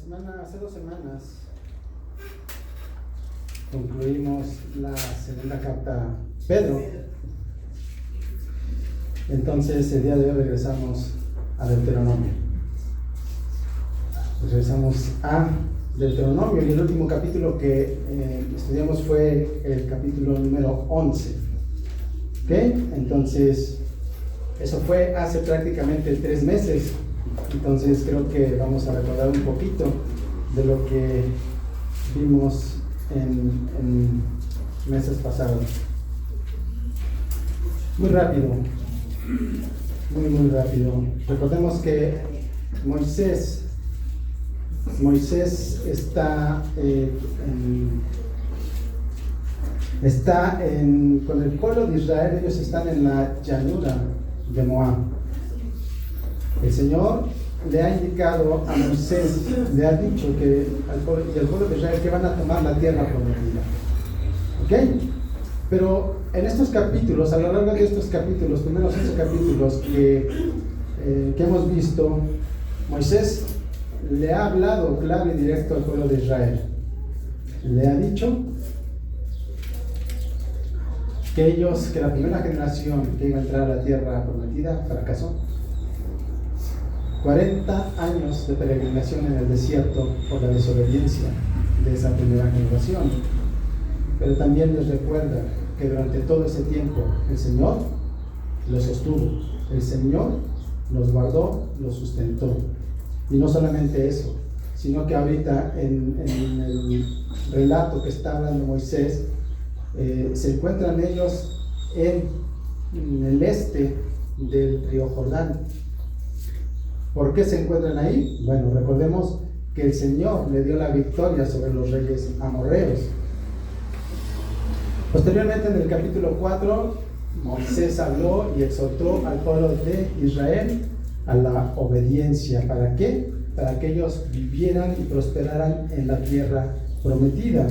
Hace 2 semanas concluimos la segunda carta a Pedro. Entonces el día de hoy regresamos a Deuteronomio. Regresamos a Deuteronomio y el último capítulo que estudiamos fue el capítulo número 11. ¿Ok? Entonces eso fue hace prácticamente 3 meses. Entonces creo que vamos a recordar un poquito de lo que vimos en meses pasados. Muy rápido, muy rápido. Recordemos que Moisés está con el pueblo de Israel. Ellos están en la llanura de Moab. El Señor le ha indicado a Moisés, le ha dicho que al pueblo de Israel que van a tomar la tierra prometida. ¿Ok? Pero en estos capítulos, a lo largo de estos capítulos, primeros 11 capítulos que hemos visto, Moisés le ha hablado claro y directo al pueblo de Israel. Le ha dicho que la primera generación que iba a entrar a la tierra prometida fracasó. 40 años de peregrinación en el desierto por la desobediencia de esa primera generación. Pero también les recuerda que durante todo ese tiempo el Señor los sostuvo, el Señor los guardó, los sustentó. Y no solamente eso, sino que ahorita en el relato que está hablando Moisés, se encuentran ellos en el este del río Jordán. ¿Por qué se encuentran ahí? Bueno, recordemos que el Señor le dio la victoria sobre los reyes amorreos. Posteriormente, en el capítulo 4, Moisés habló y exhortó al pueblo de Israel a la obediencia. ¿Para qué? Para que ellos vivieran y prosperaran en la tierra prometida.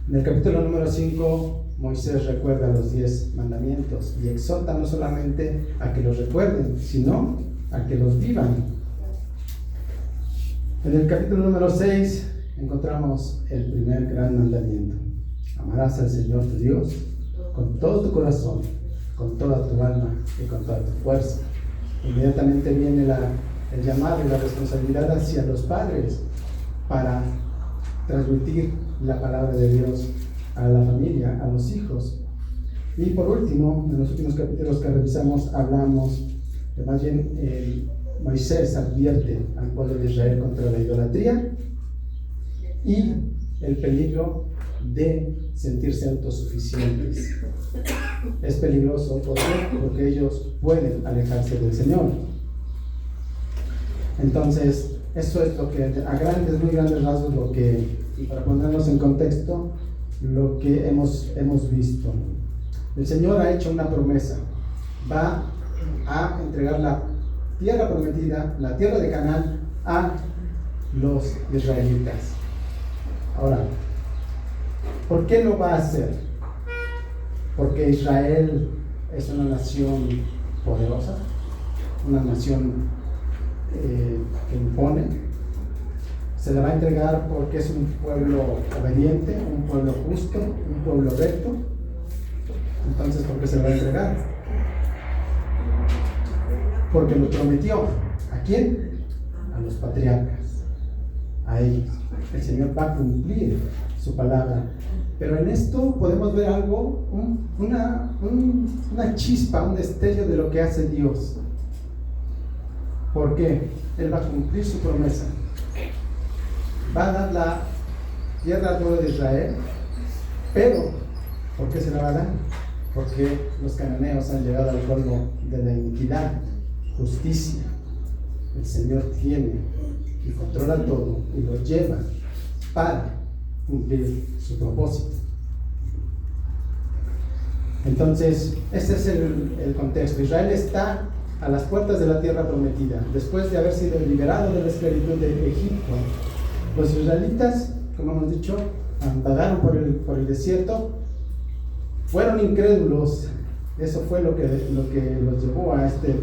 En el capítulo número 5, Moisés recuerda los 10 mandamientos y exhorta no solamente a que los recuerden, sino a que los vivan. En el capítulo número 6 encontramos el primer gran mandamiento: amarás al Señor tu Dios con todo tu corazón, con toda tu alma y con toda tu fuerza. Inmediatamente viene el llamado y la responsabilidad hacia los padres para transmitir la palabra de Dios a la familia, a los hijos. Y por último, en los últimos capítulos que revisamos, hablamos de más bien Moisés advierte al pueblo de Israel contra la idolatría y el peligro de sentirse autosuficientes. Es peligroso, ¿por qué? Porque ellos pueden alejarse del Señor. Entonces, eso es lo que, a muy grandes rasgos, lo que, para ponernos en contexto, lo que hemos visto. El Señor ha hecho una promesa: va a entregar la tierra prometida, la tierra de Canaán, a los israelitas. Ahora, ¿por qué lo va a hacer? Porque Israel es una nación poderosa, una nación que impone. Se le va a entregar porque es un pueblo obediente, un pueblo justo, un pueblo recto. Entonces, ¿por qué se le va a entregar? Porque lo prometió. ¿A quién? A los patriarcas, a ellos. El Señor va a cumplir su palabra. Pero en esto podemos ver algo, una chispa, un destello de lo que hace Dios. ¿Por qué? Él va a cumplir su promesa. Va a dar la tierra al pueblo de Israel, pero ¿por qué se la va a dar? Porque los cananeos han llegado al colmo de la iniquidad. Justicia. El Señor tiene y controla todo y lo lleva para cumplir su propósito. Entonces, ese es el contexto. Israel está a las puertas de la tierra prometida, después de haber sido liberado de la esclavitud de Egipto. Los israelitas, como hemos dicho, vagaron por el desierto, fueron incrédulos. Eso fue lo que los llevó a este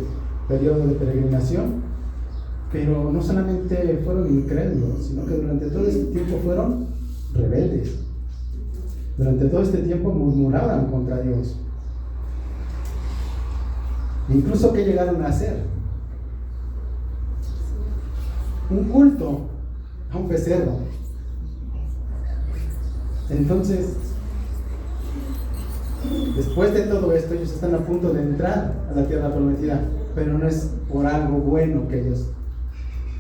periodo de peregrinación. Pero no solamente fueron incrédulos, sino que durante todo este tiempo fueron rebeldes. Durante todo este tiempo murmuraban contra Dios. Incluso, ¿qué llegaron a hacer? Un culto a un becerro. Entonces, después de todo esto, ellos están a punto de entrar a la tierra prometida, pero no es por algo bueno que ellos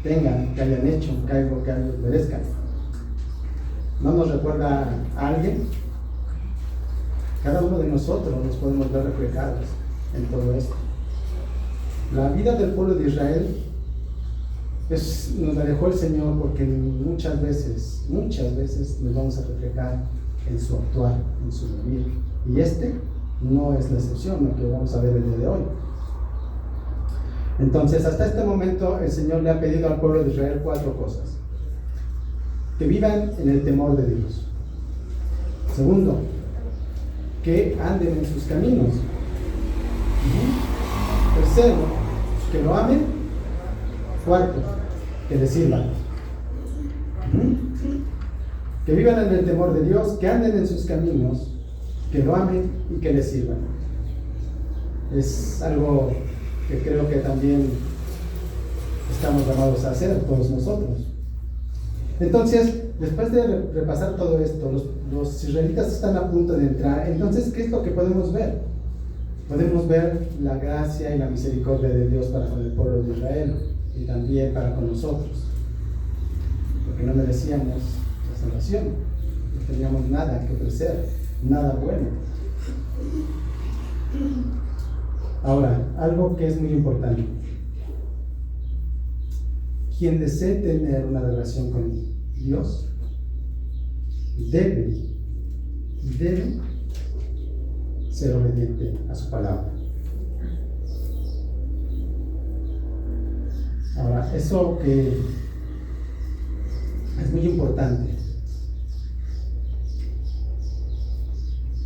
tengan, que hayan hecho, que algo que ellos merezcan. ¿No nos recuerda a alguien? Cada uno de nosotros nos podemos ver reflejados en todo esto. La vida del pueblo de Israel nos la dejó el Señor porque muchas veces nos vamos a reflejar en su actuar, en su vivir. Y este no es la excepción, lo que vamos a ver el día de hoy. Entonces, hasta este momento, el Señor le ha pedido al pueblo de Israel 4 cosas. Que vivan en el temor de Dios. Segundo, que anden en sus caminos. Tercero, que lo amen. Cuarto, que le sirvan. Que vivan en el temor de Dios, que anden en sus caminos, que lo amen y que le sirvan. Es algo que creo que también estamos llamados a hacer todos nosotros. Entonces, después de repasar todo esto, los israelitas están a punto de entrar. Entonces, ¿qué es lo que podemos ver? Podemos ver la gracia y la misericordia de Dios para con el pueblo de Israel y también para con nosotros, porque no merecíamos la salvación, no teníamos nada que ofrecer, nada bueno. Ahora, algo que es muy importante: quien desee tener una relación con Dios debe ser obediente a su palabra. Ahora, eso que es muy importante.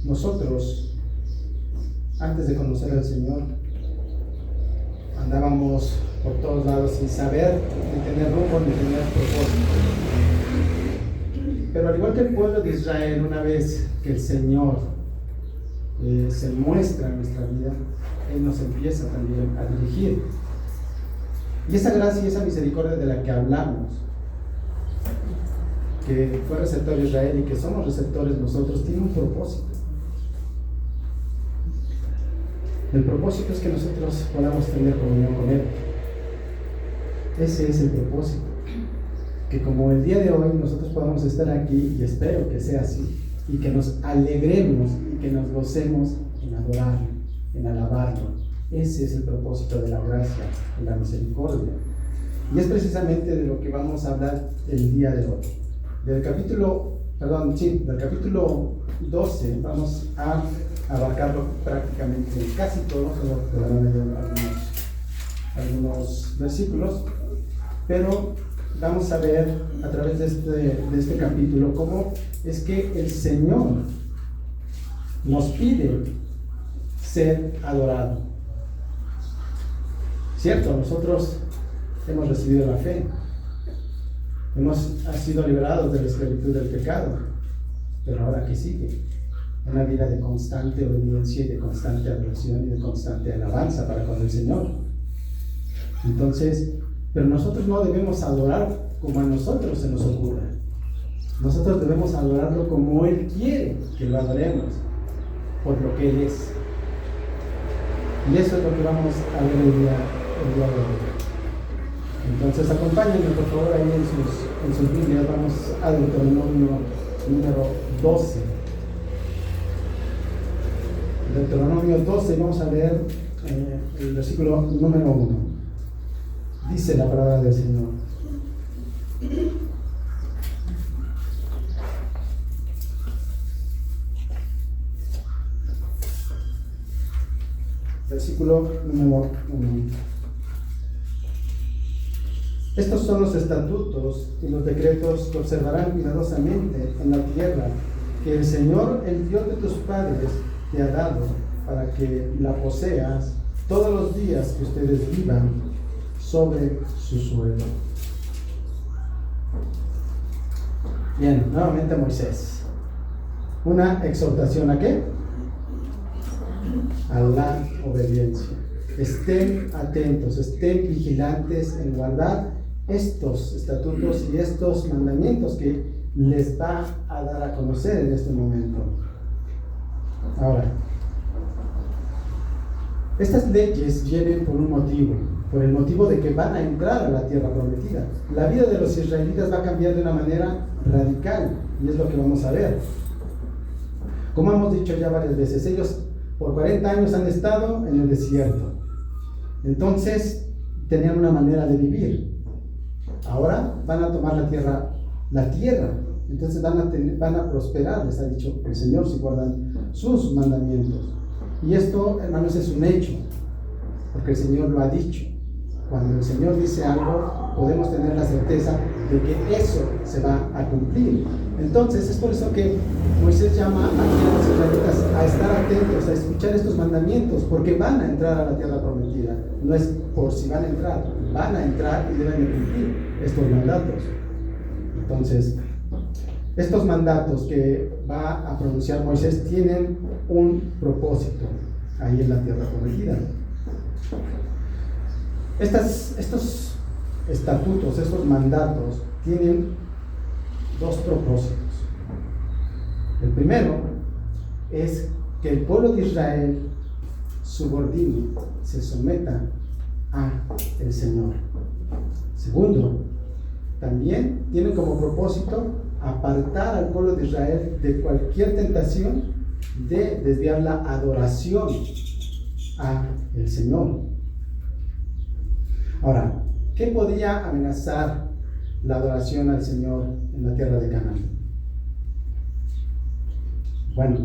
Nosotros, antes de conocer al Señor, andábamos por todos lados sin saber, ni tener rumbo, ni tener propósito. Pero al igual que el pueblo de Israel, una vez que el Señor se muestra en nuestra vida, Él nos empieza también a dirigir. Y esa gracia y esa misericordia de la que hablamos, que fue receptor de Israel y que somos receptores nosotros, tiene un propósito. El propósito es que nosotros podamos tener comunión con Él. Ese es el propósito. Que como el día de hoy nosotros podamos estar aquí, y espero que sea así, y que nos alegremos y que nos gocemos en adorarlo, en alabarlo. Ese es el propósito de la gracia y la misericordia. Y es precisamente de lo que vamos a hablar el día de hoy. Del capítulo 12 vamos a abarcarlo prácticamente casi todo, solo quedarán algunos versículos, pero vamos a ver a través de este capítulo cómo es que el Señor nos pide ser adorado. Cierto, nosotros hemos recibido la fe, hemos sido liberados de la esclavitud del pecado, pero ahora ¿qué sigue? Una vida de constante obediencia y de constante adoración y de constante alabanza para con el Señor. Entonces, pero nosotros no debemos adorar como a nosotros se nos ocurra. Nosotros debemos adorarlo como Él quiere que lo adoremos, por lo que Él es. Y eso es lo que vamos a ver el día de hoy. Entonces, acompáñenme por favor ahí en sus Biblias. Vamos a Deuteronomio número 12. Deuteronomio 12, vamos a leer el versículo número 1. Dice la palabra del Señor: versículo número 1. Estos son los estatutos y los decretos que observarán cuidadosamente en la tierra que el Señor, el Dios de tus padres, te ha dado para que la poseas todos los días que ustedes vivan sobre su suelo. Bien, nuevamente Moisés. Una exhortación ¿a qué? A la obediencia. Estén atentos, estén vigilantes en guardar estos estatutos y estos mandamientos que les va a dar a conocer en este momento. Ahora, estas leyes vienen por un motivo, por el motivo de que van a entrar a la tierra prometida. La vida de los israelitas va a cambiar de una manera radical, y es lo que vamos a ver. Como hemos dicho ya varias veces, ellos por 40 años han estado en el desierto. Entonces, tenían una manera de vivir. Ahora van a tomar la tierra. Entonces van a prosperar, les ha dicho el Señor, si guardan sus mandamientos. Y esto, hermanos, es un hecho, porque el Señor lo ha dicho. Cuando el Señor dice algo, podemos tener la certeza de que eso se va a cumplir. Entonces, es por eso que Moisés llama a los israelitas a estar atentos, a escuchar estos mandamientos, porque van a entrar a la tierra prometida. No es por si van a entrar y deben de cumplir estos mandatos. Entonces, estos mandatos que va a pronunciar Moisés tienen un propósito ahí en la tierra prometida. Estos estatutos, estos mandatos tienen dos propósitos. El primero es que el pueblo de Israel subordine, se someta a el Señor. Segundo, también tienen como propósito apartar al pueblo de Israel de cualquier tentación de desviar la adoración a el Señor. Ahora, ¿qué podía amenazar la adoración al Señor en la tierra de Canaán? Bueno,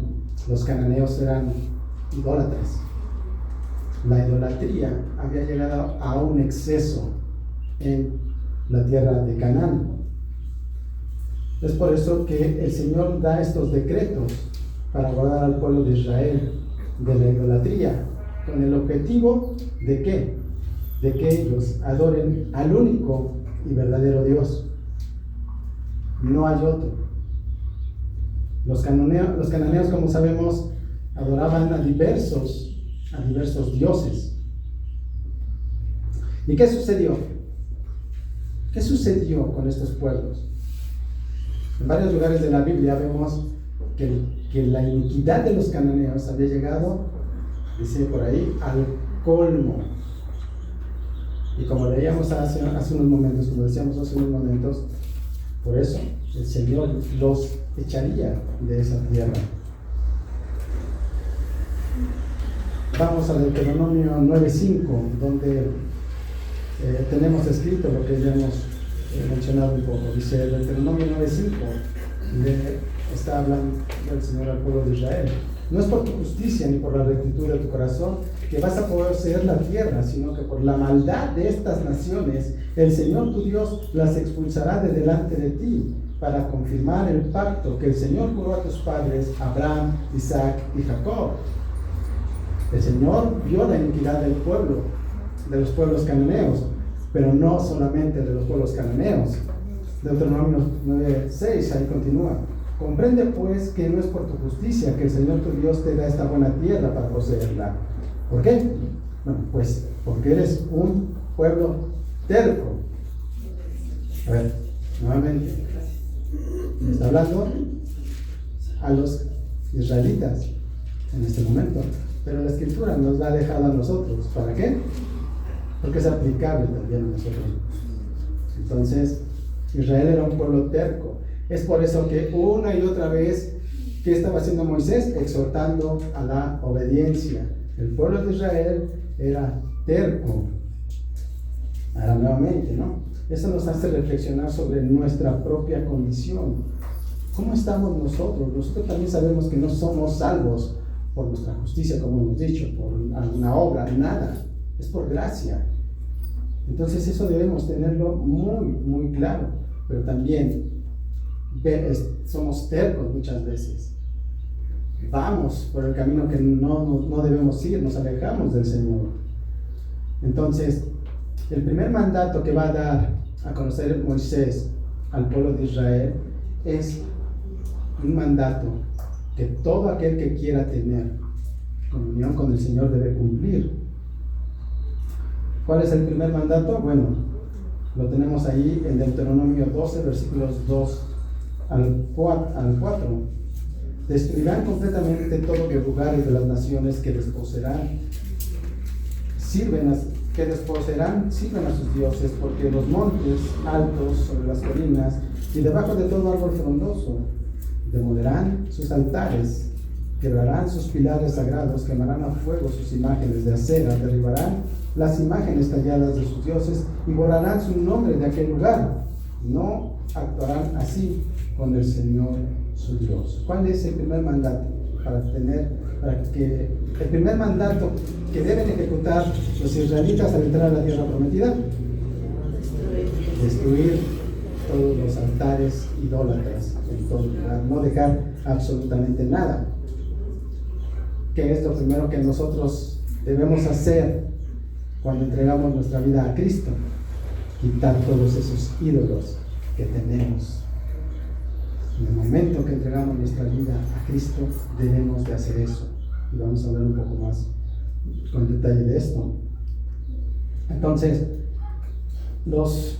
los cananeos eran idólatras. La idolatría había llegado a un exceso en la tierra de Canaán. Es por eso que el Señor da estos decretos para guardar al pueblo de Israel de la idolatría, con el objetivo ¿de qué? De que ellos adoren al único y verdadero Dios. No hay otro. Los cananeos, como sabemos, adoraban a diversos dioses. ¿Y qué sucedió? ¿Qué sucedió con estos pueblos? En varios lugares de la Biblia vemos que la iniquidad de los cananeos había llegado, dice por ahí, al colmo. Y como leíamos hace unos momentos, como decíamos hace unos momentos, por eso el Señor los echaría de esa tierra. Vamos a Deuteronomio 9:5, donde tenemos escrito lo que ya hemos mencionado un poco. Dice Deuteronomio 9:5, le está hablando el Señor al pueblo de Israel: no es por tu justicia ni por la rectitud de tu corazón que vas a poseer la tierra, sino que por la maldad de estas naciones el Señor tu Dios las expulsará de delante de ti, para confirmar el pacto que el Señor juró a tus padres Abraham, Isaac y Jacob. El Señor vio la iniquidad del pueblo, de los pueblos cananeos, pero no solamente de los pueblos cananeos. Deuteronomio 9:6, ahí continúa: comprende pues que no es por tu justicia que el Señor tu Dios te da esta buena tierra para poseerla. ¿Por qué? Bueno, pues porque eres un pueblo terco. A ver, nuevamente, está hablando a los israelitas en este momento, pero la Escritura nos la ha dejado a nosotros. ¿Para qué? Porque es aplicable también a nosotros. Entonces, Israel era un pueblo terco. Es por eso que una y otra vez, ¿qué estaba haciendo Moisés? Exhortando a la obediencia. El pueblo de Israel era terco. Ahora nuevamente, ¿no? Eso nos hace reflexionar sobre nuestra propia condición. ¿Cómo estamos nosotros? Nosotros también sabemos que no somos salvos por nuestra justicia, como hemos dicho, por alguna obra, nada. Es por gracia. Entonces eso debemos tenerlo muy, muy claro. Pero también somos tercos muchas veces. Vamos por el camino que no debemos ir, nos alejamos del Señor. Entonces, el primer mandato que va a dar a conocer Moisés al pueblo de Israel es un mandato que todo aquel que quiera tener comunión con el Señor debe cumplir. ¿Cuál es el primer mandato? Bueno, lo tenemos ahí en Deuteronomio 12, versículos 2 al 4. Destruirán completamente todo que lugares de las naciones que desposeerán, sirven a sus dioses, porque los montes altos sobre las colinas y debajo de todo árbol frondoso demolerán sus altares, quebrarán sus pilares sagrados, quemarán a fuego sus imágenes de acera, derribarán las imágenes talladas de sus dioses y borrarán su nombre de aquel lugar. No actuarán así con el Señor su Dios. ¿Cuál es el primer mandato? El primer mandato que deben ejecutar los israelitas al entrar a la tierra prometida: destruir todos los altares idólatras en todo lugar, no dejar absolutamente nada. ¿Qué es lo primero que nosotros debemos hacer cuando entregamos nuestra vida a Cristo? Quitar todos esos ídolos que tenemos. En el momento que entregamos nuestra vida a Cristo, debemos de hacer eso. Y vamos a hablar un poco más con detalle de esto. Entonces, los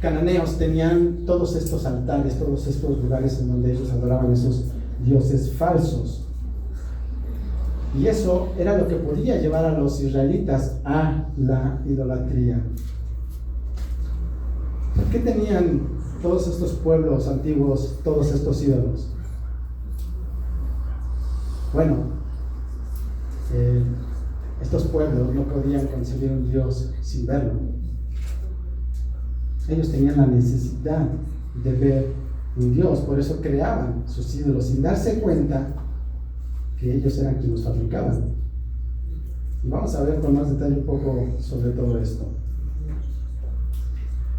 cananeos tenían todos estos altares, todos estos lugares en donde ellos adoraban esos dioses falsos. Y eso era lo que podía llevar a los israelitas a la idolatría. ¿Por qué tenían todos estos pueblos antiguos todos estos ídolos? Bueno, estos pueblos no podían concebir un Dios sin verlo. Ellos tenían la necesidad de ver un Dios, por eso creaban sus ídolos sin darse cuenta que ellos eran quienes los fabricaban. Y vamos a ver con más detalle un poco sobre todo esto.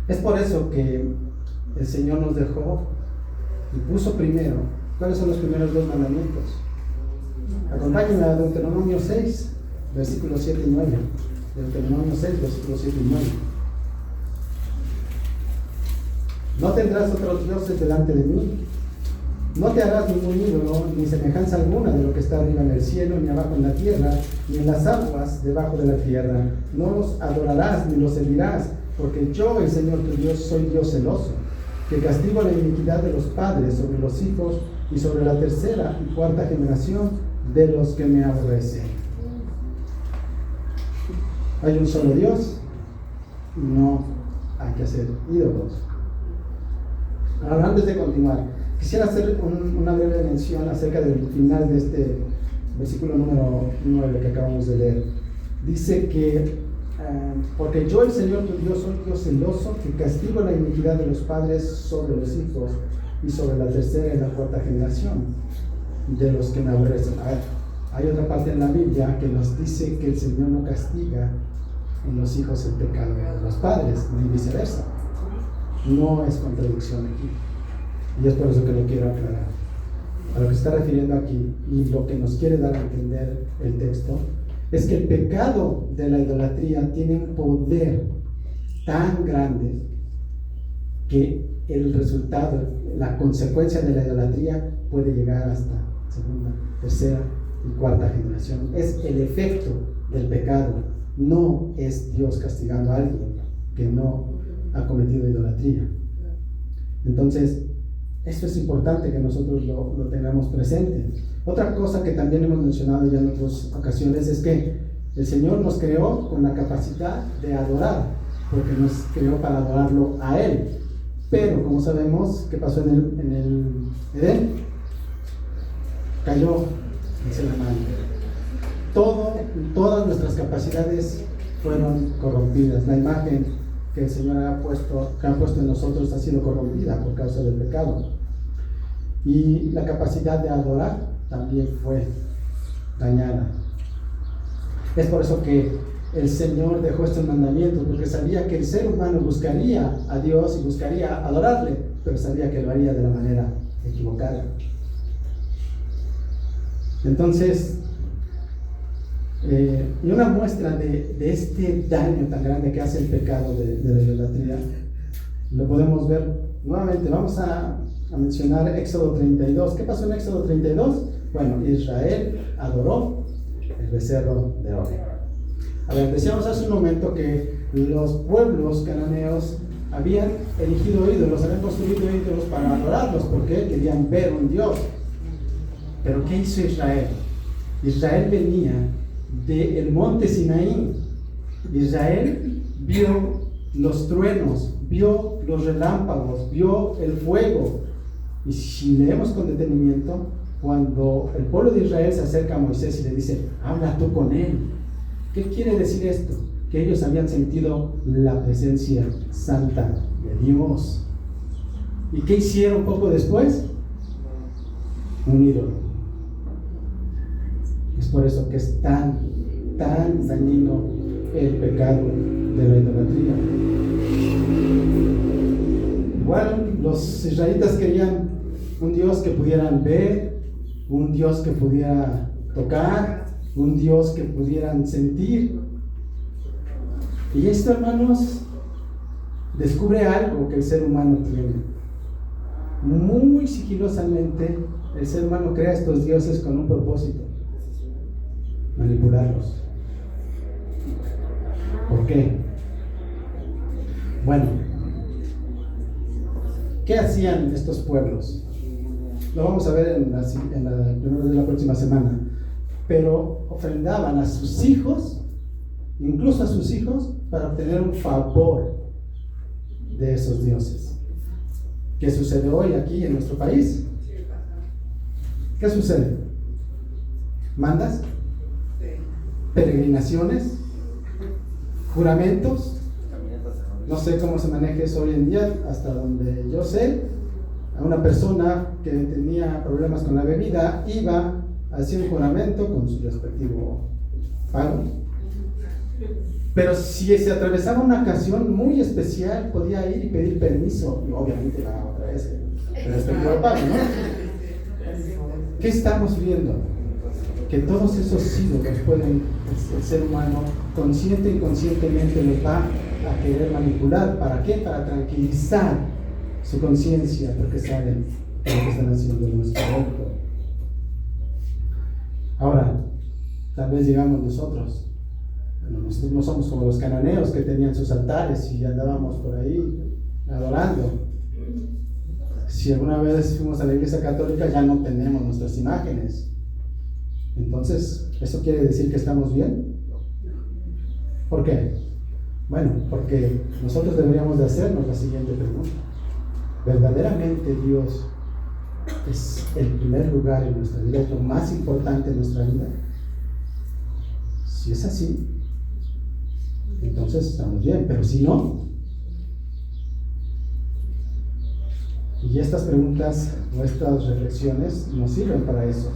Es por eso que el Señor nos dejó y puso primero. ¿Cuáles son los primeros 2 mandamientos? Acompáñenme a Deuteronomio 6, versículos 7 y 9. Deuteronomio 6, versículos 7 y 9. No tendrás otros dioses delante de mí. No te harás ningún ídolo, ni semejanza alguna de lo que está arriba en el cielo, ni abajo en la tierra, ni en las aguas debajo de la tierra. No los adorarás, ni los servirás, porque yo, el Señor tu Dios, soy Dios celoso, que castigo la iniquidad de los padres sobre los hijos y sobre la tercera y cuarta generación de los que me aborrecen. Hay un solo Dios, no hay que hacer ídolos. Ahora, antes de continuar, quisiera hacer una breve mención acerca del final de este versículo número 9 que acabamos de leer. Dice que porque yo, el Señor tu Dios, soy Dios celoso, que castigo la iniquidad de los padres sobre los hijos y sobre la tercera y la cuarta generación de los que me aborrecen. Hay otra parte en la Biblia que nos dice que el Señor no castiga en los hijos el pecado de los padres, ni viceversa. No es contradicción aquí. Y es por eso que lo quiero aclarar. A lo que se está refiriendo aquí y lo que nos quiere dar a entender el texto es que el pecado de la idolatría tiene un poder tan grande que el resultado, la consecuencia de la idolatría puede llegar hasta segunda, tercera y cuarta generación. Es el efecto del pecado, no es Dios castigando a alguien que no ha cometido idolatría. Entonces, eso es importante que nosotros lo tengamos presente. Otra cosa que también hemos mencionado ya en otras ocasiones es que el Señor nos creó con la capacidad de adorar, porque nos creó para adorarlo a Él. Pero, como sabemos, ¿qué pasó en el Edén? Cayó el ser humano. Todas nuestras capacidades fueron corrompidas. La imagen que el Señor ha puesto en nosotros ha sido corrompida por causa del pecado. Y la capacidad de adorar también fue dañada. Es por eso que el Señor dejó estos mandamientos, porque sabía que el ser humano buscaría a Dios y buscaría adorarle, pero sabía que lo haría de la manera equivocada. Entonces, Y una muestra de este daño tan grande que hace el pecado de la idolatría, lo podemos ver nuevamente. Vamos a mencionar Éxodo 32. ¿Qué pasó en Éxodo 32? Bueno, Israel adoró el becerro de oro. A ver, decíamos hace un momento que los pueblos cananeos habían erigido ídolos, habían construido ídolos para adorarlos, porque querían ver un Dios. Pero ¿qué hizo Israel? Israel venía del monte Sinaí. Israel vio los truenos, vio los relámpagos, vio el fuego. Y si leemos con detenimiento, cuando el pueblo de Israel se acerca a Moisés y le dice, habla tú con él. ¿Qué quiere decir esto? Que ellos habían sentido la presencia santa de Dios. ¿Y qué hicieron poco después? Un ídolo. Es por eso que es tan dañino el pecado de la idolatría. Igual los israelitas querían un Dios que pudieran ver, un Dios que pudiera tocar, un Dios que pudieran sentir. Y esto, hermanos, descubre algo que el ser humano tiene. Muy sigilosamente, el ser humano crea estos dioses con un propósito: manipularlos. ¿Por qué? Bueno, ¿qué hacían estos pueblos? Lo vamos a ver en la próxima semana. Pero ofrendaban a sus hijos, incluso a sus hijos, para obtener un favor de esos dioses. ¿Qué sucede hoy aquí en nuestro país? ¿Qué sucede? ¿Mandas? ¿Peregrinaciones? ¿Juramentos? No sé cómo se maneja eso hoy en día. Hasta donde yo sé, a una persona que tenía problemas con la bebida iba, hacía un juramento con su respectivo pago. Pero si se atravesaba una ocasión muy especial, podía ir y pedir permiso, y obviamente va otra vez el respectivo pago, ¿no? ¿Qué estamos viendo? Que todos esos ídolos pueden, el ser humano, consciente e inconscientemente, los va a querer manipular. ¿Para qué? Para tranquilizar su conciencia, porque saben lo que están haciendo en nuestro cuerpo. Ahora, tal vez digamos nosotros, bueno, nosotros no somos como los cananeos que tenían sus altares y andábamos por ahí adorando. Si alguna vez fuimos a la iglesia católica, ya no tenemos nuestras imágenes. Entonces, ¿eso quiere decir que estamos bien? ¿Por qué? Bueno, porque nosotros deberíamos de hacernos la siguiente pregunta: ¿verdaderamente Dios es el primer lugar en nuestra vida, es lo más importante en nuestra vida? Si es así, entonces estamos bien, pero si no, y estas preguntas o estas reflexiones nos sirven para eso.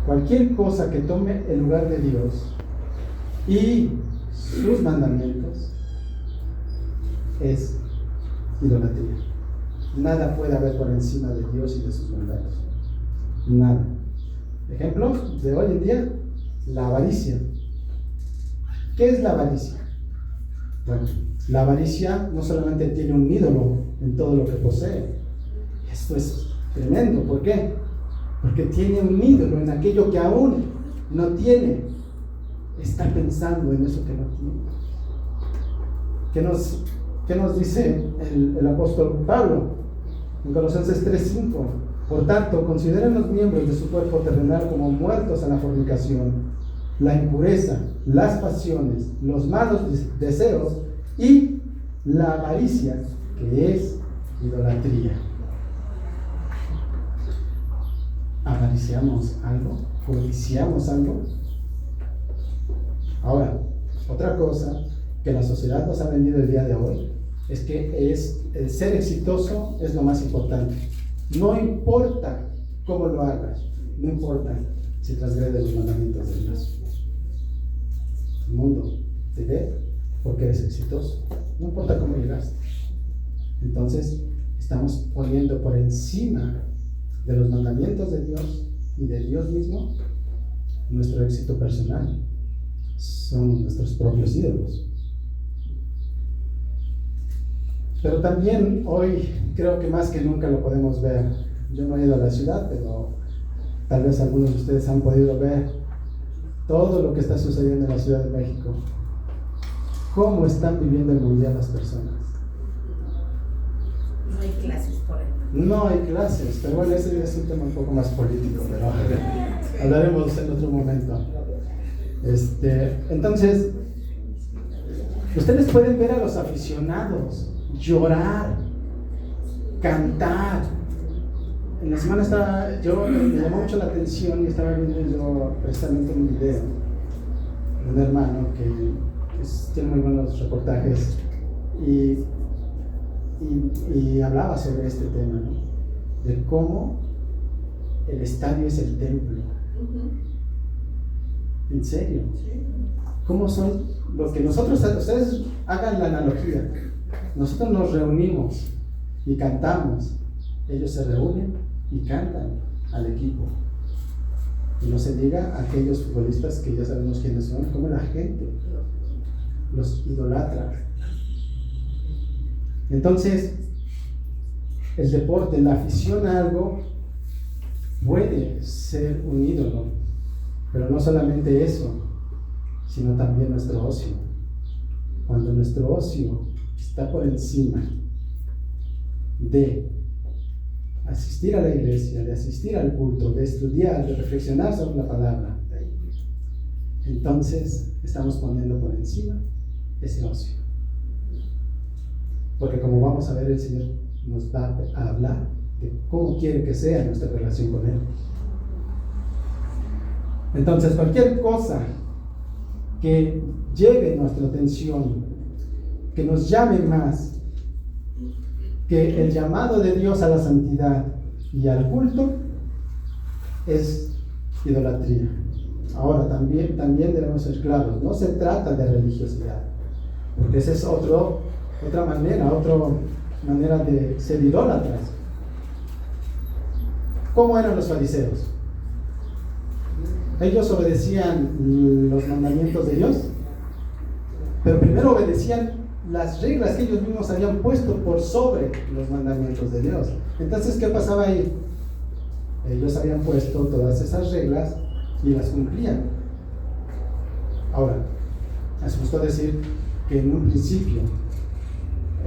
Cualquier cosa que tome el lugar de Dios y sus mandamientos es idolatría. Nada puede haber por encima de Dios y de sus mandatos. Nada. Ejemplo de hoy en día: la avaricia. ¿Qué es la avaricia? Bueno, la avaricia no solamente tiene un ídolo en todo lo que posee. Esto es tremendo. ¿Por qué? Porque tiene un ídolo en aquello que aún no tiene. Está pensando en eso que no tiene. ¿Qué nos dice el apóstol Pablo? En Colosenses 3:5: por tanto, consideren los miembros de su cuerpo terrenal como muertos a la fornicación, la impureza, las pasiones, los malos deseos y la avaricia, que es idolatría. ¿Avariciamos algo? ¿Codiciamos algo? Ahora, otra cosa que la sociedad nos ha vendido el día de hoy es que el ser exitoso es lo más importante. No importa cómo lo hagas, no importa si transgredes los mandamientos de Dios. El mundo te ve porque eres exitoso, no importa cómo llegaste. Entonces, estamos poniendo por encima de los mandamientos de Dios y de Dios mismo nuestro éxito personal, somos nuestros propios ídolos. Pero también hoy creo que más que nunca lo podemos ver. Yo no he ido a la ciudad, pero tal vez algunos de ustedes han podido ver todo lo que está sucediendo en la Ciudad de México. ¿Cómo están viviendo el mundial las personas? No hay clases por ahí. No hay clases, pero bueno, ese es un tema un poco más político, pero hablaremos en otro momento. Entonces, ustedes pueden ver a los aficionados llorar, cantar. En la semana me llamó mucho la atención y estaba viendo yo precisamente un video de un hermano que tiene muy buenos reportajes y hablaba sobre este tema, ¿no? De cómo el estadio es el templo. ¿En serio? ¿Cómo son los que nosotros, ustedes hagan la analogía? Nosotros nos reunimos y cantamos, ellos se reúnen y cantan al equipo. Y no se diga a aquellos futbolistas que ya sabemos quiénes son, como la gente los idolatra. Entonces, el deporte, la afición a algo puede ser un ídolo, pero no solamente eso, sino también nuestro ocio. Cuando nuestro ocio está por encima de asistir a la iglesia, de asistir al culto, de estudiar, de reflexionar sobre la palabra, entonces estamos poniendo por encima ese ocio. Porque como vamos a ver, el Señor nos va a hablar de cómo quiere que sea nuestra relación con Él. Entonces, cualquier cosa que lleve nuestra atención, que nos llame más que el llamado de Dios a la santidad y al culto, es idolatría. Ahora, también debemos ser claros, no se trata de religiosidad, porque esa es otra manera de ser idólatras. ¿Cómo eran los fariseos? Ellos obedecían los mandamientos de Dios, pero primero obedecían las reglas que ellos mismos habían puesto por sobre los mandamientos de Dios. Entonces, ¿qué pasaba ahí? Ellos habían puesto todas esas reglas y las cumplían. Ahora, es justo decir que en un principio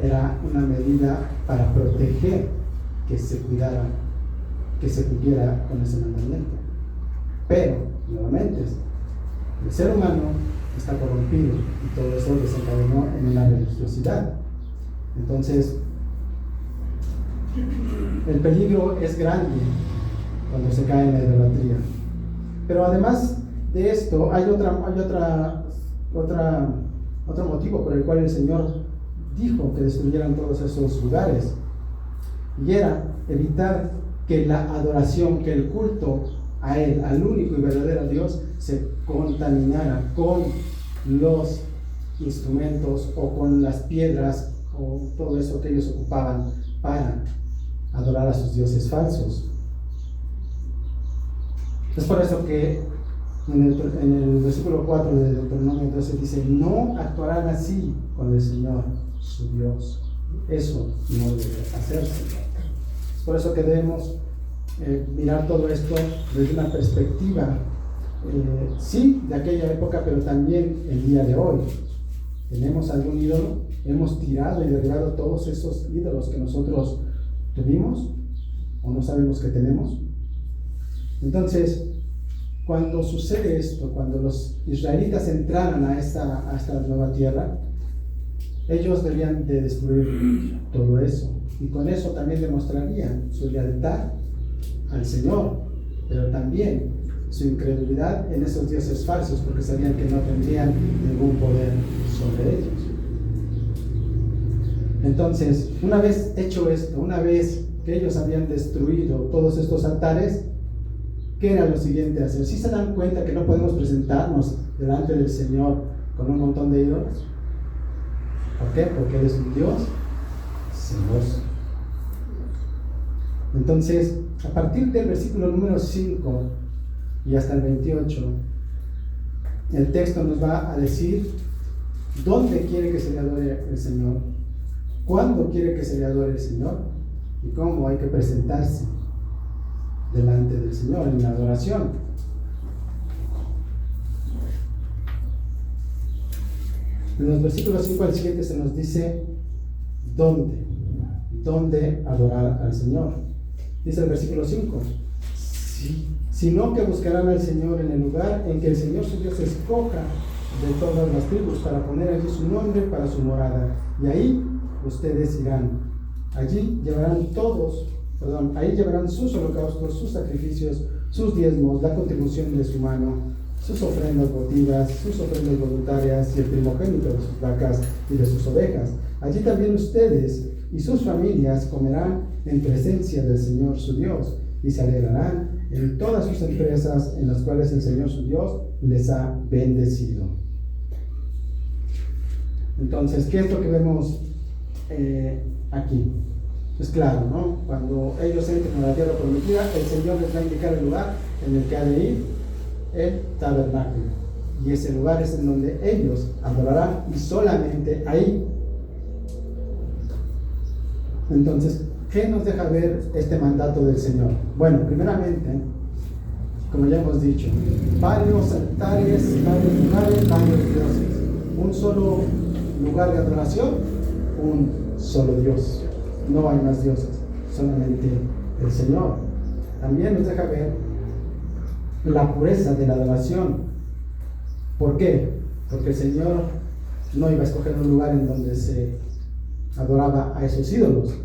era una medida para proteger que se cuidara, que se cumpliera con ese mandamiento. Pero, nuevamente, el ser humano está corrompido y todo eso desencadenó en una religiosidad. Entonces, el peligro es grande cuando se cae en la idolatría. Pero además de esto, hay otro motivo por el cual el Señor dijo que destruyeran todos esos lugares, y era evitar que la adoración, que el culto a Él, al único y verdadero Dios, se contaminara con los instrumentos o con las piedras o todo eso que ellos ocupaban para adorar a sus dioses falsos. Es por eso que en el versículo 4 de Deuteronomio 12 dice: no actuarán así con el Señor su Dios. Eso no debe hacerse. Es por eso que debemos mirar todo esto desde una perspectiva, sí, de aquella época, pero también el día de hoy. ¿Tenemos algún ídolo? ¿Hemos tirado y derribado todos esos ídolos que nosotros tuvimos o no sabemos que tenemos? Entonces, cuando sucede esto, cuando los israelitas entraran a esta nueva tierra, ellos debían de destruir todo eso, y con eso también demostrarían su lealtad al Señor, pero también su incredulidad en esos dioses falsos, porque sabían que no tendrían ningún poder sobre ellos. Entonces, una vez hecho esto, una vez que ellos habían destruido todos estos altares, ¿qué era lo siguiente a hacer? ¿Sí se dan cuenta que no podemos presentarnos delante del Señor con un montón de ídolos? ¿Por qué? Porque Él es un Dios celoso. Entonces, a partir del versículo número 5, y hasta el 28, el texto nos va a decir dónde quiere que se le adore el Señor, cuándo quiere que se le adore el Señor y cómo hay que presentarse delante del Señor en la adoración. En los versículos 5 al 7 se nos dice dónde adorar al Señor. Dice el versículo 5, sino que buscarán al Señor en el lugar en que el Señor su Dios escoja de todas las tribus para poner allí su nombre para su morada. Y ahí ustedes irán. Ahí llevarán sus holocaustos, sus sacrificios, sus diezmos, la contribución de su mano, sus ofrendas votivas, sus ofrendas voluntarias y el primogénito de sus vacas y de sus ovejas. Allí también ustedes y sus familias comerán en presencia del Señor su Dios y se alegrarán en todas sus empresas en las cuales el Señor su Dios les ha bendecido. Entonces, ¿qué es lo que vemos aquí? Es claro, ¿no? Cuando ellos entren a la tierra prometida, el Señor les va a indicar el lugar en el que ha de ir el tabernáculo. Y ese lugar es en donde ellos adorarán y solamente ahí. Entonces, ¿qué nos deja ver este mandato del Señor? Bueno, primeramente, como ya hemos dicho, varios altares, varios lugares, varios dioses. Un solo lugar de adoración, un solo Dios. No hay más dioses, solamente el Señor. También nos deja ver la pureza de la adoración. ¿Por qué? Porque el Señor no iba a escoger un lugar en donde se adoraba a esos ídolos.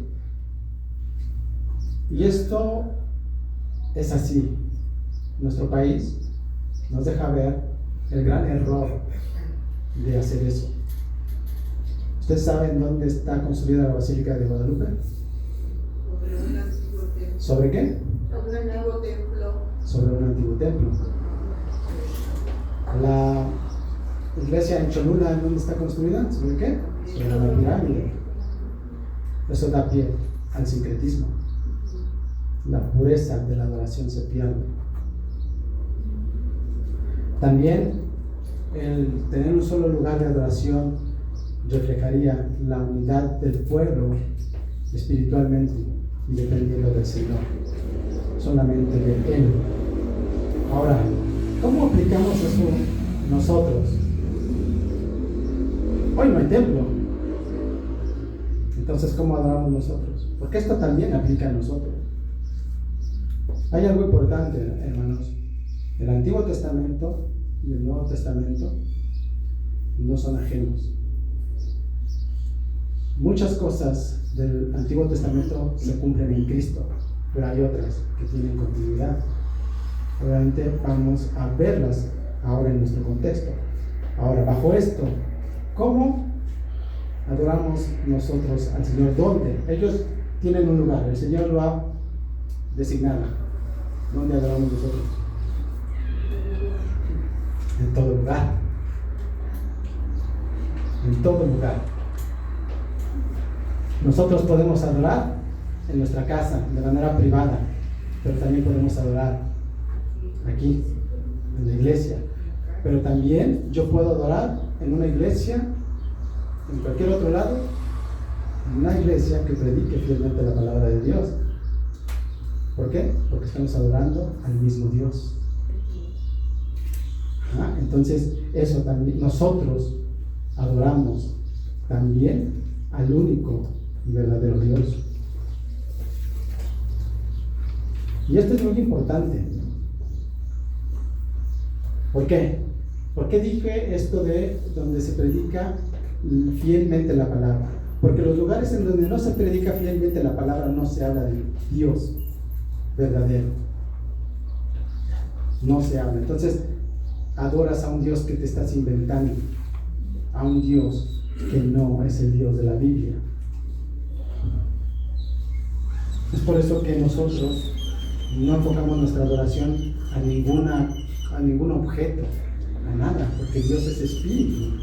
Y esto es así. Nuestro país nos deja ver el gran error de hacer eso. ¿Ustedes saben dónde está construida la Basílica de Guadalupe? Sobre un antiguo templo. ¿Sobre qué? Sobre un antiguo templo. Sobre un antiguo templo. La iglesia en Cholula, ¿dónde está construida? ¿Sobre qué? Sobre una pirámide. Eso da pie al sincretismo. La pureza de la adoración se pierde. También el tener un solo lugar de adoración reflejaría la unidad del pueblo espiritualmente y dependiendo del Señor, solamente de Él. Ahora, ¿cómo aplicamos eso nosotros? Hoy no hay templo. Entonces, ¿cómo adoramos nosotros? Porque esto también aplica a nosotros. Hay algo importante, hermanos. El Antiguo Testamento y el Nuevo Testamento no son ajenos. Muchas cosas del Antiguo Testamento se cumplen en Cristo, pero hay otras que tienen continuidad. Obviamente vamos a verlas ahora en nuestro contexto. Ahora, bajo esto, ¿cómo adoramos nosotros al Señor? ¿Dónde? Ellos tienen un lugar, el Señor lo ha designado. ¿Dónde adoramos nosotros? En todo lugar. En todo lugar. Nosotros podemos adorar en nuestra casa, de manera privada, pero también podemos adorar aquí, en la iglesia. Pero también yo puedo adorar en una iglesia, en cualquier otro lado, en una iglesia que predique fielmente la palabra de Dios. ¿Por qué? Porque estamos adorando al mismo Dios. Entonces, eso también, nosotros adoramos también al único y verdadero Dios. Y esto es muy importante. ¿Por qué? ¿Por qué dije esto de donde se predica fielmente la palabra? Porque los lugares en donde no se predica fielmente la palabra no se habla de Dios verdadero. No se habla. Entonces, adoras a un Dios que te estás inventando, a un Dios que no es el Dios de la Biblia. Es por eso que nosotros no enfocamos nuestra adoración a ningún objeto, a nada, porque Dios es espíritu.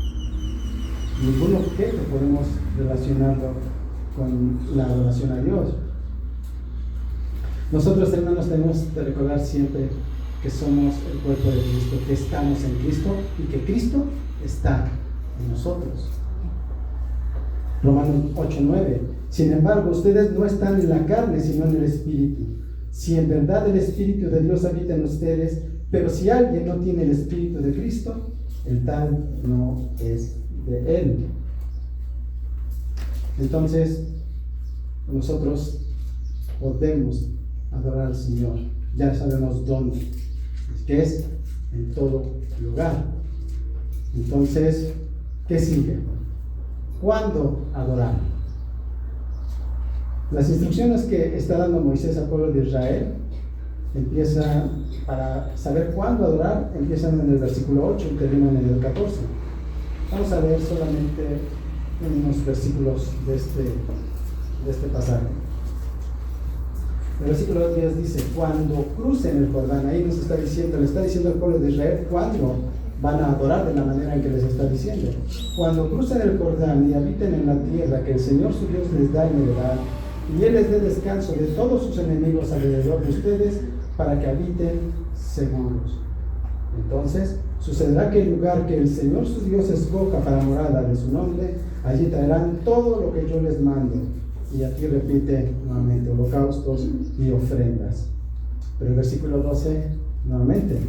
Ningún objeto podemos relacionarlo con la adoración a Dios. Nosotros, hermanos, tenemos que recordar siempre que somos el cuerpo de Cristo, que estamos en Cristo y que Cristo está en nosotros. Romanos 8:9. Sin embargo, ustedes no están en la carne, sino en el Espíritu. Si en verdad el Espíritu de Dios habita en ustedes, pero si alguien no tiene el Espíritu de Cristo, el tal no es de Él. Entonces, nosotros podemos adorar al Señor. Ya sabemos dónde, que es en todo lugar. Entonces, ¿qué sigue? ¿Cuándo adorar? Las instrucciones que está dando Moisés al pueblo de Israel empiezan, para saber cuándo adorar, empiezan en el versículo 8 y terminan en el 14. Vamos a leer solamente unos versículos de este pasaje. El versículo 10 dice: cuando crucen el Jordán, ahí nos está diciendo, le está diciendo al pueblo de Israel cuándo van a adorar de la manera en que les está diciendo. Cuando crucen el Jordán y habiten en la tierra que el Señor su Dios les da en heredad, y Él les dé descanso de todos sus enemigos alrededor de ustedes, para que habiten seguros. Entonces sucederá que el lugar que el Señor su Dios escoja para morada de su nombre, allí traerán todo lo que yo les mando. Y aquí repite nuevamente: holocaustos y ofrendas. Pero el versículo 12 nuevamente: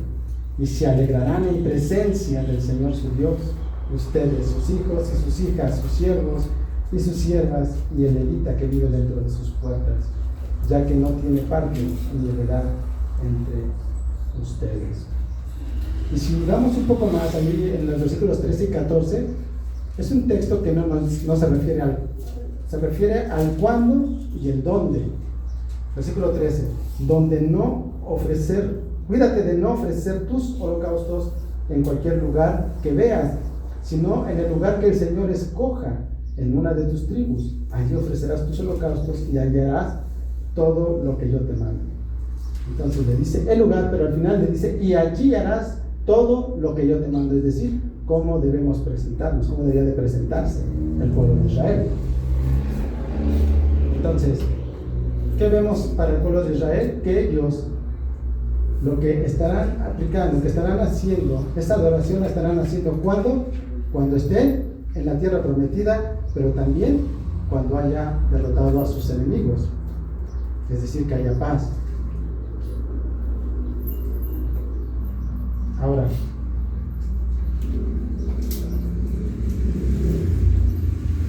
y se alegrarán en presencia del Señor su Dios, ustedes, sus hijos y sus hijas, sus siervos y sus siervas, y el levita que vive dentro de sus puertas, ya que no tiene parte ni heredad entre ustedes. Y si vamos un poco más ahí en los versículos 13 y 14, es un texto que no se refiere al cuándo y el dónde. Versículo 13: donde no ofrecer, cuídate de no ofrecer tus holocaustos en cualquier lugar que veas, sino en el lugar que el Señor escoja en una de tus tribus. Allí ofrecerás tus holocaustos y hallarás todo lo que yo te mando. Entonces le dice el lugar, pero al final le dice: y allí harás todo lo que yo te mando. Es decir, cómo debemos presentarnos, cómo debería de presentarse el pueblo de Israel. Entonces, ¿qué vemos para el pueblo de Israel? Que ellos lo que estarán aplicando, que estarán haciendo, esta adoración la estarán haciendo cuando estén en la tierra prometida, pero también cuando haya derrotado a sus enemigos, es decir, que haya paz. Ahora,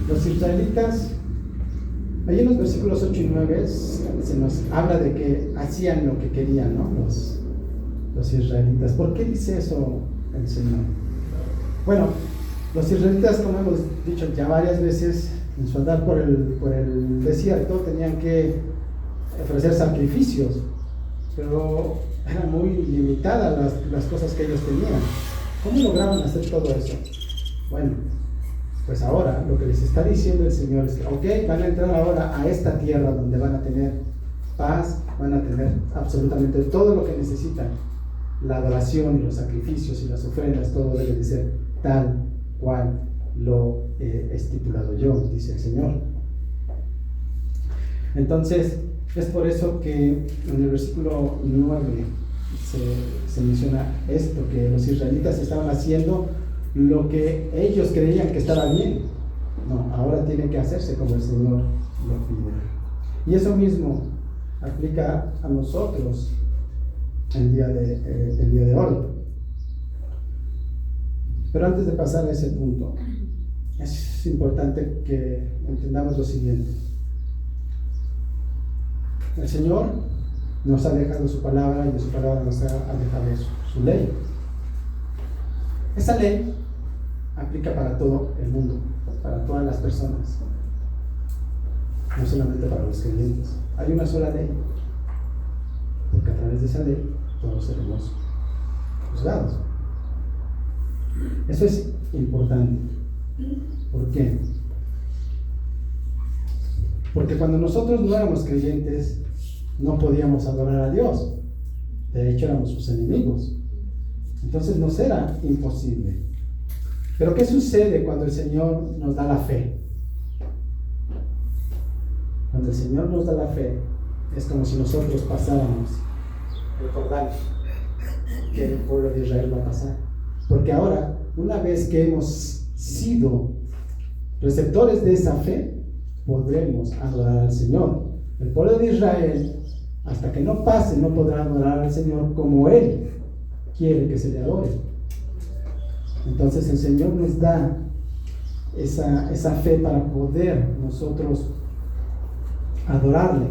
los israelitas, ahí en los versículos 8 y 9 se nos habla de que hacían lo que querían, ¿no? Los israelitas. ¿Por qué dice eso el Señor? Bueno, los israelitas, como hemos dicho ya varias veces, en su andar por el desierto tenían que ofrecer sacrificios, pero eran muy limitadas las cosas que ellos tenían. ¿Cómo lograban hacer todo eso? Bueno, pues ahora lo que les está diciendo el Señor es que, ok, van a entrar ahora a esta tierra donde van a tener paz, van a tener absolutamente todo lo que necesitan. La adoración y los sacrificios y las ofrendas, todo debe de ser tal cual lo he estipulado yo, dice el Señor. Entonces, es por eso que en el versículo 9 se menciona esto, que los israelitas estaban haciendo lo que ellos creían que estaba bien. No, ahora tiene que hacerse como el Señor lo pide. Y eso mismo aplica a nosotros el día de hoy. Pero antes de pasar a ese punto, es importante que entendamos lo siguiente. El Señor nos ha dejado su palabra, y de su palabra nos ha dejado su ley. Esa ley aplica para todo el mundo, para todas las personas, no solamente para los creyentes. Hay una sola ley, porque a través de esa ley todos seremos juzgados. Eso es importante. ¿Por qué? Porque cuando nosotros no éramos creyentes, no podíamos adorar a Dios. De hecho, éramos sus enemigos. Entonces nos era imposible. Pero ¿qué sucede cuando el Señor nos da la fe? Cuando el Señor nos da la fe, es como si nosotros pasáramos el Jordán. que el pueblo de Israel va a pasar. Porque ahora, una vez que hemos sido receptores de esa fe, podremos adorar al Señor. El pueblo de Israel, hasta que no pase, no podrá adorar al Señor como Él quiere que se le adore. Entonces el Señor nos da esa fe para poder nosotros adorarle.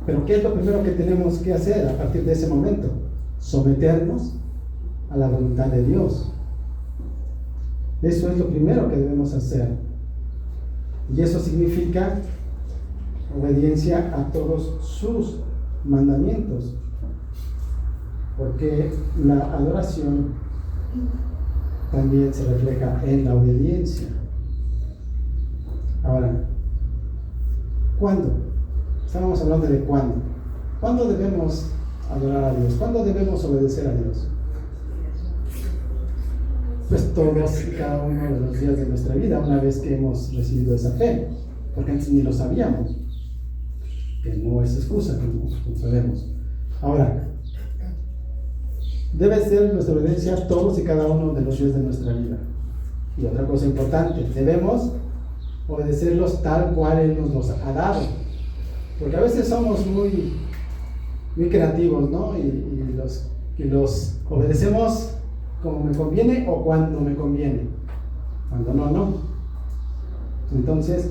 Pero ¿qué es lo primero que tenemos que hacer a partir de ese momento? Someternos a la voluntad de Dios. Eso es lo primero que debemos hacer. Y eso significa obediencia a todos sus mandamientos. Porque la adoración también se refleja en la obediencia. Ahora, ¿cuándo? Estábamos hablando de cuándo. ¿Cuándo debemos adorar a Dios? ¿Cuándo debemos obedecer a Dios? Pues todos y cada uno de los días de nuestra vida, una vez que hemos recibido esa fe, porque antes ni lo sabíamos, que no es excusa, como sabemos. Ahora, debe ser nuestra obediencia todos y cada uno de los días de nuestra vida. Y otra cosa importante, debemos obedecerlos tal cual Él nos los ha dado, porque a veces somos muy creativos, ¿no? Y los obedecemos como me conviene o cuando me conviene. Cuando no, no. Entonces,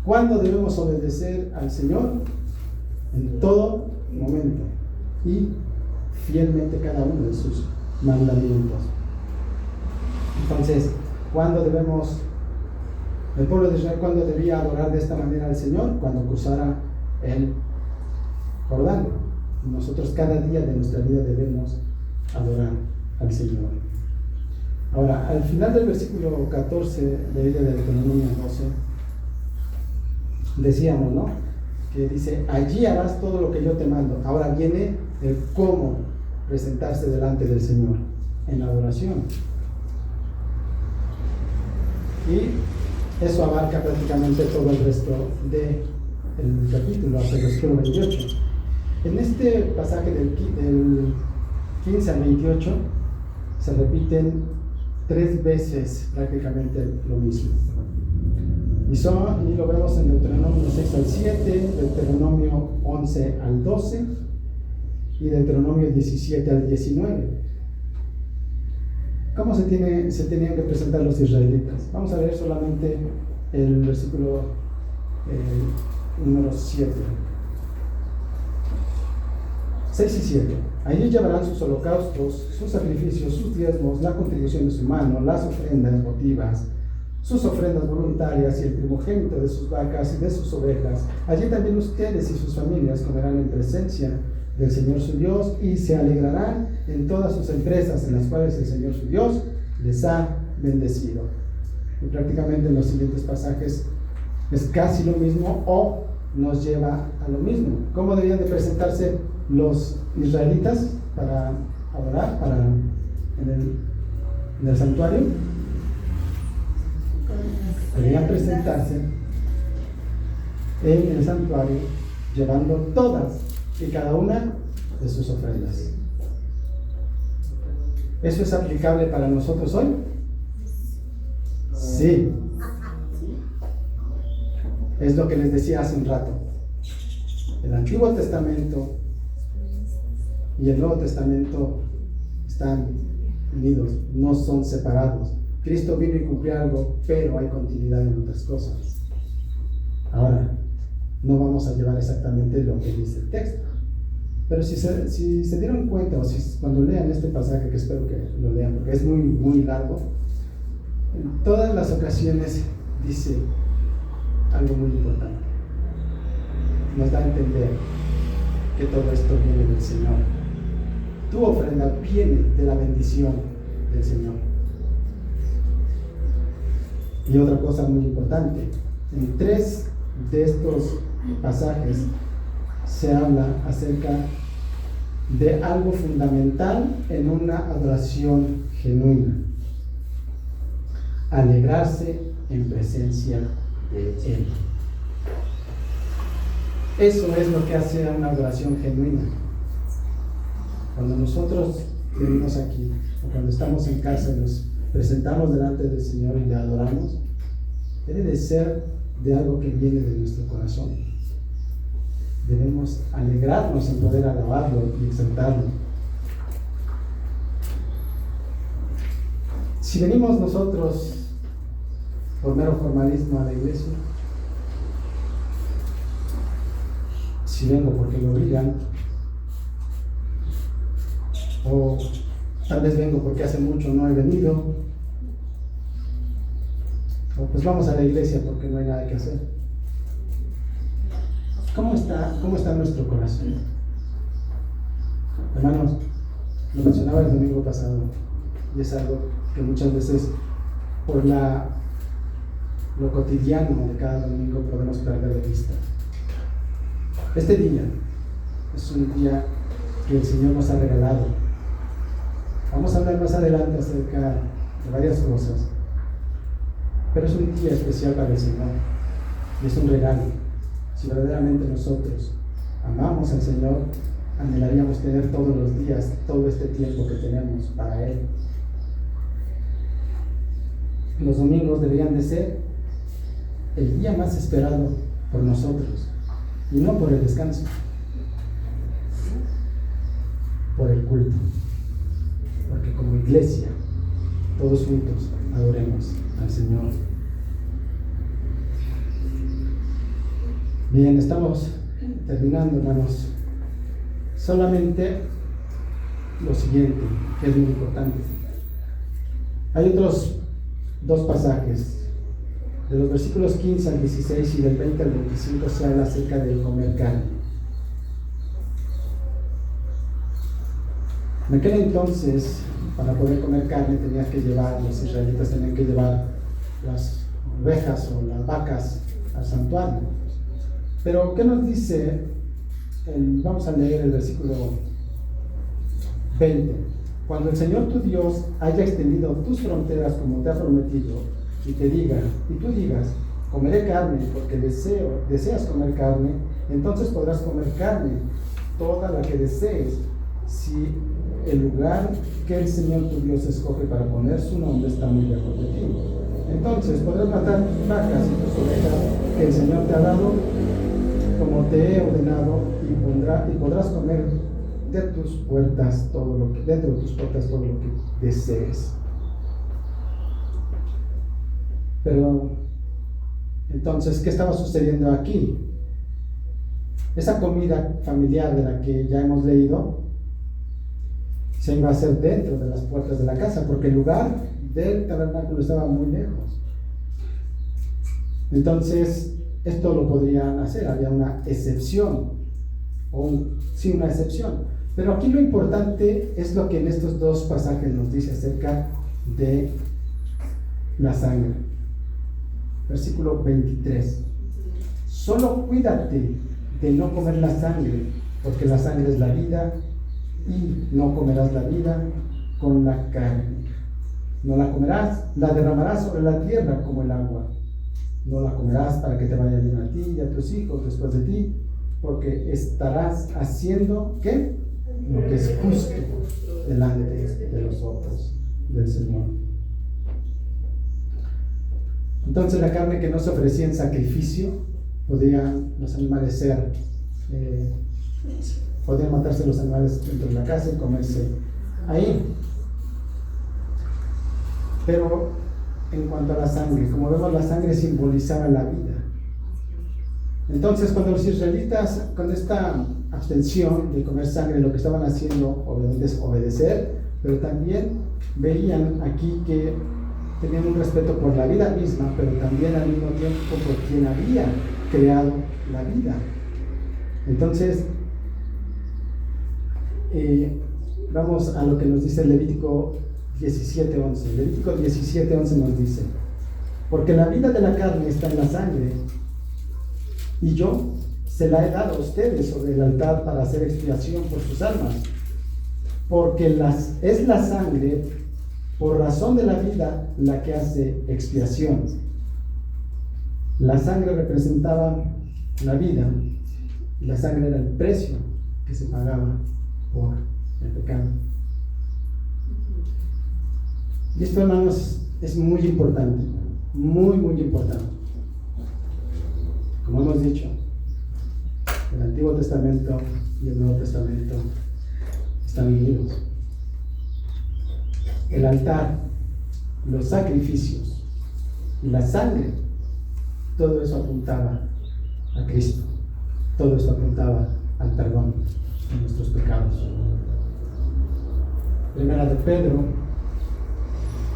¿cuándo debemos obedecer al Señor? En todo momento y fielmente cada uno de sus mandamientos. Entonces, ¿cuándo debemos, el pueblo de Israel, cuándo debía adorar de esta manera al Señor? Cuando cruzara el Jordán. Nosotros cada día de nuestra vida debemos adorar al Señor. Ahora, al final del versículo 14 de Deuteronomio 12, decíamos, ¿no? Que dice, allí harás todo lo que yo te mando. Ahora viene el cómo presentarse delante del Señor en adoración. Y eso abarca prácticamente todo el resto del capítulo, hasta el versículo 28. En este pasaje del 15 al 28 se repiten 3 veces prácticamente lo mismo. Y lo vemos en Deuteronomio 6 al 7, Deuteronomio 11 al 12 y Deuteronomio 17 al 19. ¿Cómo se tenían que presentar los israelitas? Vamos a leer solamente el versículo número 7. 6 y 7. Allí llevarán sus holocaustos, sus sacrificios, sus diezmos, la contribución de su mano, las ofrendas votivas, sus ofrendas voluntarias y el primogénito de sus vacas y de sus ovejas. Allí también ustedes y sus familias comerán en presencia del Señor su Dios y se alegrarán en todas sus empresas en las cuales el Señor su Dios les ha bendecido. Y prácticamente en los siguientes pasajes es casi lo mismo o nos lleva a lo mismo. ¿Cómo debían de presentarse los israelitas para adorar en el santuario? Debían presentarse en el santuario llevando todas y cada una de sus ofrendas. ¿Eso es aplicable para nosotros hoy? Sí. Es lo que les decía hace un rato. El Antiguo Testamento y el Nuevo Testamento están unidos, no son separados. Cristo vino y cumplió algo, pero hay continuidad en otras cosas. Ahora, no vamos a llevar exactamente lo que dice el texto, pero si se dieron cuenta, o si cuando lean este pasaje, que espero que lo lean porque es muy, muy largo, en todas las ocasiones dice algo muy importante. Nos da a entender que todo esto viene del Señor. Tu ofrenda viene de la bendición del Señor. Y otra cosa muy importante, en 3 de estos pasajes se habla acerca de algo fundamental en una adoración genuina: alegrarse en presencia de Él. Eso es lo que hace una adoración genuina. Cuando nosotros venimos aquí, o cuando estamos en casa y nos presentamos delante del Señor y le adoramos, debe de ser de algo que viene de nuestro corazón. Debemos alegrarnos en poder alabarlo y exaltarlo. Si venimos nosotros por mero formalismo a la iglesia, si vengo porque me obligan, o tal vez vengo porque hace mucho no he venido, o pues vamos a la iglesia porque no hay nada que hacer. ¿Cómo está nuestro corazón? Hermanos, lo mencionaba el domingo pasado, y es algo que muchas veces por lo cotidiano de cada domingo podemos perder de vista. Este día es un día que el Señor nos ha regalado. Vamos a hablar más adelante acerca de varias cosas, pero es un día especial para el Señor y es un regalo. Si verdaderamente nosotros amamos al Señor, anhelaríamos tener todos los días, todo este tiempo que tenemos para Él. Los domingos deberían de ser el día más esperado por nosotros, y no por el descanso, por el culto, porque como iglesia todos juntos adoremos al Señor. Bien, estamos terminando, hermanos. Solamente lo siguiente, que es muy importante. Hay otros dos pasajes. De los versículos 15 al 16 y del 20 al 25 se habla acerca del comer carne. En aquel entonces, para poder comer carne, los israelitas tenían que llevar las ovejas o las vacas al santuario. Pero, ¿qué nos dice? Vamos a leer el versículo 20. Cuando el Señor tu Dios haya extendido tus fronteras como te ha prometido, y tú digas, comeré carne porque deseas comer carne, entonces podrás comer carne, toda la que desees, si el lugar que el Señor tu Dios escoge para poner su nombre está muy lejos de ti. Entonces podrás matar tus vacas y tus ovejas que el Señor te ha dado, como te he ordenado, y podrás comer dentro de tus puertas todo lo que desees. Pero entonces, ¿qué estaba sucediendo aquí? Esa comida familiar de la que ya hemos leído se iba a hacer dentro de las puertas de la casa, porque el lugar del tabernáculo estaba muy lejos. Entonces, esto lo podrían hacer, había una excepción, una excepción. Pero aquí lo importante es lo que en estos dos pasajes nos dice acerca de la sangre. Versículo 23. Solo cuídate de no comer la sangre, porque la sangre es la vida, y no comerás la vida con la carne. No la comerás, la derramarás sobre la tierra como el agua. No la comerás para que te vaya bien a ti y a tus hijos después de ti, porque estarás haciendo, ¿qué? Lo que es justo delante de los ojos del Señor. Entonces la carne que no se ofrecía en sacrificio, podían los animales podían matarse los animales dentro de la casa y comerse ahí. Pero en cuanto a la sangre, como vemos, la sangre simbolizaba la vida. Entonces cuando los israelitas, con esta abstención de comer sangre, lo que estaban haciendo es obedecer, pero también veían aquí que tenían un respeto por la vida misma, pero también al mismo tiempo por quien había creado la vida. Entonces, vamos a lo que nos dice Levítico 17:11. Levítico 17:11 nos dice: porque la vida de la carne está en la sangre, y yo se la he dado a ustedes sobre el altar para hacer expiación por sus almas, porque es la sangre, por razón de la vida, la que hace expiación. La sangre representaba la vida, y la sangre era el precio que se pagaba por el pecado. Y esto, hermanos, es muy importante, muy, muy importante. Como hemos dicho, el Antiguo Testamento y el Nuevo Testamento están unidos. El altar, los sacrificios y la sangre, todo eso apuntaba a Cristo. Todo eso apuntaba al perdón de nuestros pecados. Primera de Pedro,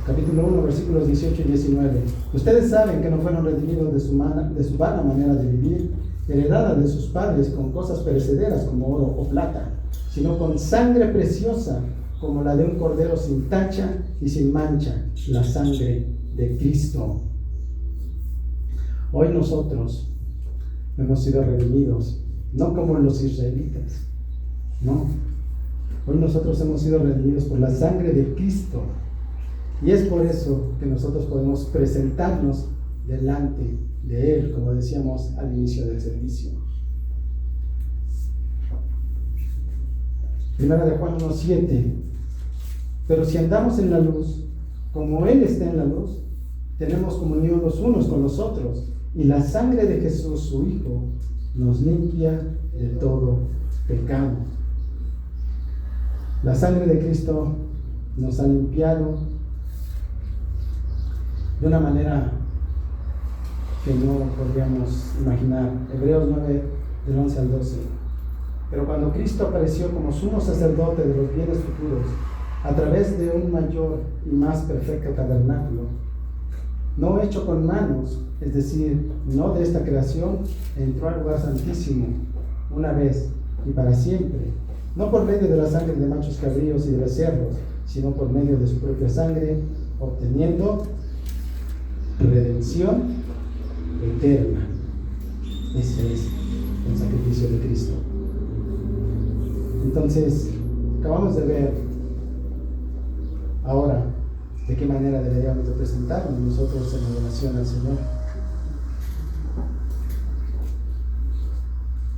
capítulo 1, versículos 18 y 19. Ustedes saben que no fueron redimidos de su vana manera de vivir, heredada de sus padres con cosas perecederas como oro o plata, sino con sangre preciosa como la de un cordero sin tacha y sin mancha, la sangre de Cristo. Hoy nosotros hemos sido redimidos, no como los israelitas, no. Hoy nosotros hemos sido redimidos por la sangre de Cristo. Y es por eso que nosotros podemos presentarnos delante de Él, como decíamos al inicio del servicio. Primera de Juan 1:7. Pero si andamos en la luz, como Él está en la luz, tenemos comunión los unos con los otros, y la sangre de Jesús, su Hijo, nos limpia de todo pecado. La sangre de Cristo nos ha limpiado de una manera que no podríamos imaginar. Hebreos 9, del 11 al 12. Pero cuando Cristo apareció como sumo sacerdote de los bienes futuros, a través de un mayor y más perfecto tabernáculo, no hecho con manos, es decir, no de esta creación, entró al lugar santísimo una vez y para siempre, no por medio de la sangre de machos cabríos y de becerros, sino por medio de su propia sangre, obteniendo redención eterna. Ese es el sacrificio de Cristo. Entonces, acabamos de ver ahora de qué manera deberíamos de presentarnos nosotros en adoración al Señor.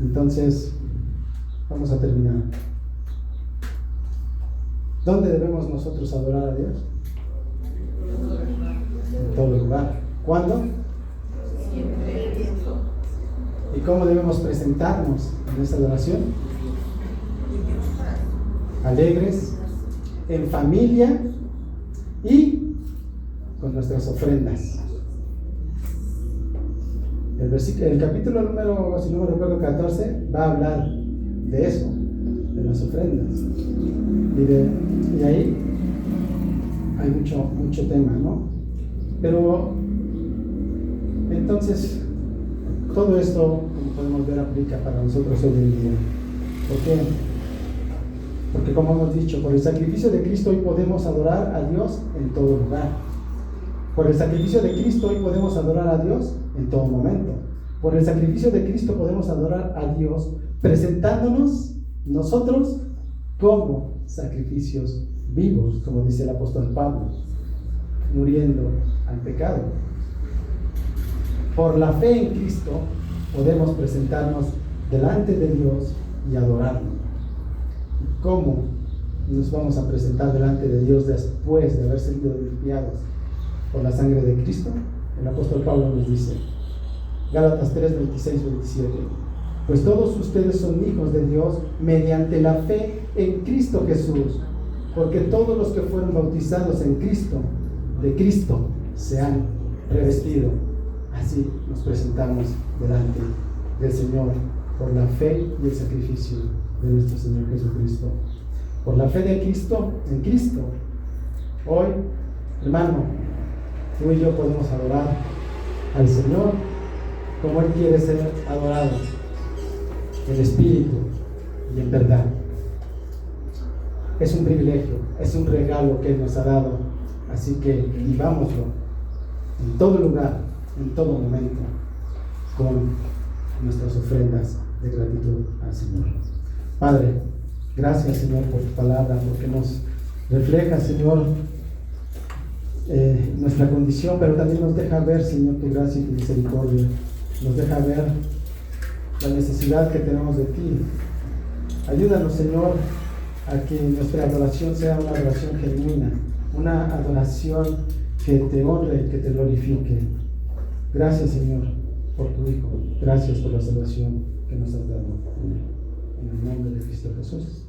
Entonces, vamos a terminar. ¿Dónde debemos nosotros adorar a Dios? En todo lugar. ¿Cuándo? Siempre. ¿Y cómo debemos presentarnos en esta adoración? Alegres, en familia y con nuestras ofrendas. El capítulo número, si no me recuerdo, 14, va a hablar de eso, de las ofrendas. Y ahí hay mucho tema, ¿no? Pero entonces, todo esto, como podemos ver, aplica para nosotros hoy en día. ¿Por qué? Porque, como hemos dicho, por el sacrificio de Cristo hoy podemos adorar a Dios en todo lugar. Por el sacrificio de Cristo hoy podemos adorar a Dios en todo momento. Por el sacrificio de Cristo podemos adorar a Dios presentándonos nosotros como sacrificios vivos, como dice el apóstol Pablo, muriendo al pecado. Por la fe en Cristo podemos presentarnos delante de Dios y adorarlo. ¿Cómo nos vamos a presentar delante de Dios después de haber sido limpiados por la sangre de Cristo? El apóstol Pablo nos dice, Gálatas 3, 26, 27, pues todos ustedes son hijos de Dios mediante la fe en Cristo Jesús, porque todos los que fueron bautizados en Cristo, de Cristo se han revestido. Así nos presentamos delante del Señor por la fe y el sacrificio de nuestro Señor Jesucristo. Por la fe de Cristo, en Cristo. Hoy, hermano, tú y yo podemos adorar al Señor como Él quiere ser adorado, en espíritu y en verdad. Es un privilegio, es un regalo que Él nos ha dado, así que vivámoslo en todo lugar, en todo momento, con nuestras ofrendas de gratitud al Señor. Padre, gracias, Señor, por tu palabra, porque nos refleja, Señor, nuestra condición, pero también nos deja ver, Señor, tu gracia y tu misericordia. Nos deja ver la necesidad que tenemos de ti. Ayúdanos, Señor, a que nuestra adoración sea una adoración genuina, una adoración que te honre y que te glorifique. Gracias, Señor, por tu Hijo. Gracias por la salvación que nos has dado. En el nombre de Cristo Jesús.